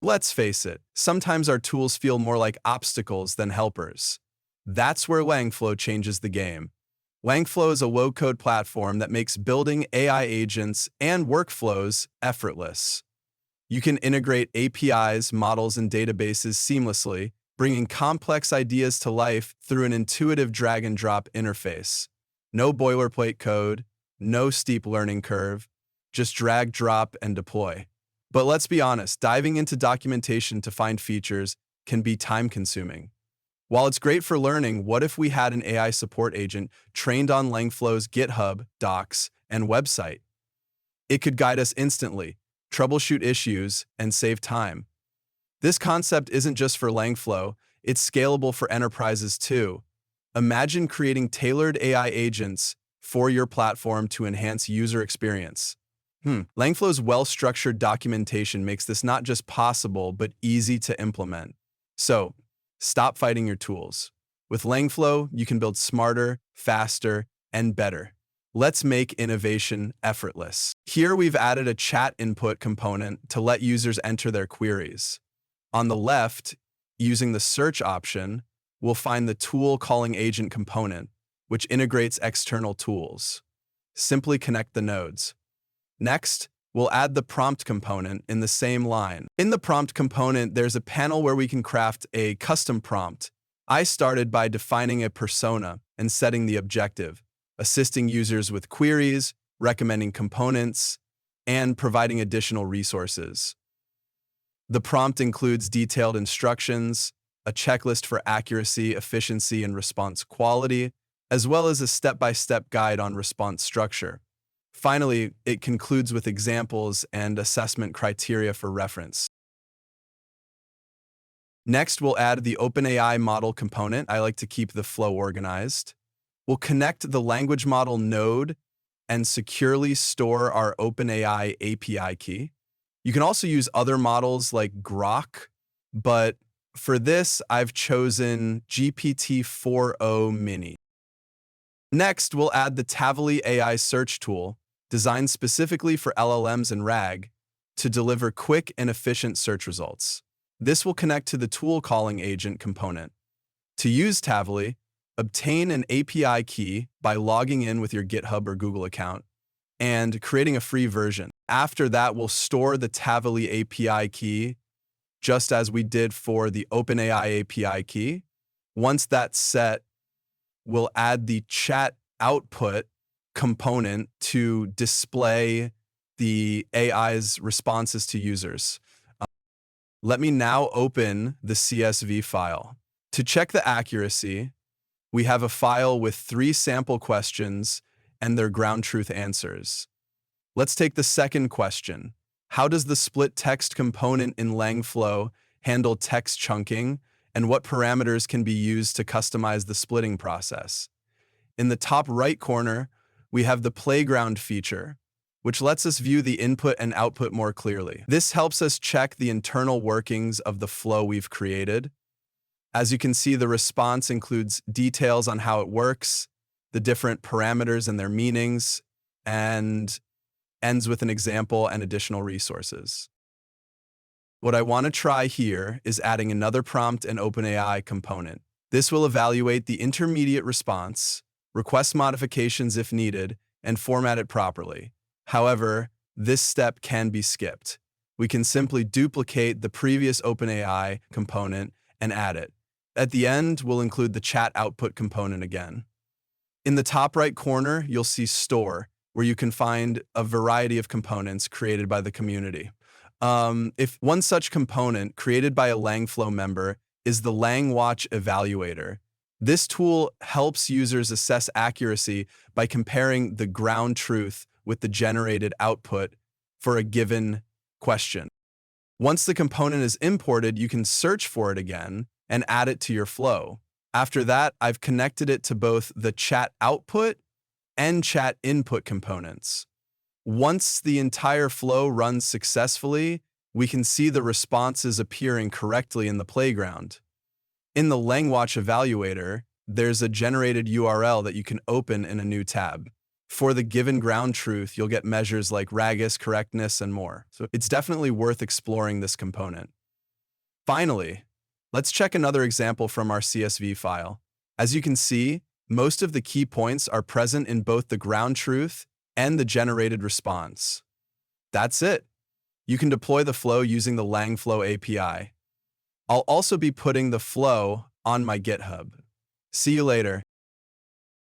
Let's face it, sometimes our tools feel more like obstacles than helpers. That's where Langflow changes the game. Langflow is a low-code platform that makes building AI agents and workflows effortless. You can integrate APIs, models, and databases seamlessly, bringing complex ideas to life through an intuitive drag-and-drop interface. No boilerplate code, no steep learning curve, just drag, drop, and deploy. But let's be honest, diving into documentation to find features can be time-consuming. While it's great for learning, what if we had an AI support agent trained on Langflow's GitHub, docs, and website? It could guide us instantly, troubleshoot issues, and save time. This concept isn't just for Langflow, it's scalable for enterprises too. Imagine creating tailored AI agents for your platform to enhance user experience. Langflow's well-structured documentation makes this not just possible, but easy to implement. So, stop fighting your tools. With Langflow, you can build smarter, faster, and better. Let's make innovation effortless. Here we've added a chat input component to let users enter their queries. On the left, using the search option, we'll find the tool calling agent component, which integrates external tools. Simply connect the nodes. Next, we'll add the prompt component in the same line. In the prompt component, there's a panel where we can craft a custom prompt. I started by defining a persona and setting the objective, assisting users with queries, recommending components, and providing additional resources. The prompt includes detailed instructions, a checklist for accuracy, efficiency, and response quality, as well as a step-by-step guide on response structure. Finally, it concludes with examples and assessment criteria for reference. Next, we'll add the OpenAI model component. I like to keep the flow organized. We'll connect the language model node and securely store our OpenAI API key. You can also use other models like Grok, but for this, I've chosen GPT-4o Mini. Next, we'll add the Tavily AI search tool, designed specifically for LLMs and RAG, to deliver quick and efficient search results. This will connect to the tool calling agent component. To use Tavily, obtain an API key by logging in with your GitHub or Google account and creating a free version. After that, we'll store the Tavily API key just as we did for the OpenAI API key. Once that's set, we'll add the chat output component to display the AI's responses to users. Let me now open the CSV file. To check the accuracy, we have a file with 3 sample questions and their ground truth answers. Let's take the second question. How does the split text component in Langflow handle text chunking, and what parameters can be used to customize the splitting process? In the top right corner, we have the playground feature, which lets us view the input and output more clearly. This helps us check the internal workings of the flow we've created. As you can see, the response includes details on how it works, the different parameters and their meanings, and ends with an example and additional resources. What I want to try here is adding another prompt and OpenAI component. This will evaluate the intermediate response, request modifications if needed, and format it properly. However, this step can be skipped. We can simply duplicate the previous OpenAI component and add it. At the end, we'll include the chat output component again. In the top right corner, you'll see Store, where you can find a variety of components created by the community. If one such component created by a Langflow member is the LangWatch Evaluator. This tool helps users assess accuracy by comparing the ground truth with the generated output for a given question. Once the component is imported, you can search for it again and add it to your flow. After that, I've connected it to both the chat output and chat input components. Once the entire flow runs successfully, we can see the responses appearing correctly in the playground. In the LangWatch Evaluator, there's a generated URL that you can open in a new tab. For the given ground truth, you'll get measures like ragus, correctness, and more. So it's definitely worth exploring this component. Finally, let's check another example from our CSV file. As you can see, most of the key points are present in both the ground truth and the generated response. That's it. You can deploy the flow using the Langflow API. I'll also be putting the flow on my GitHub. See you later.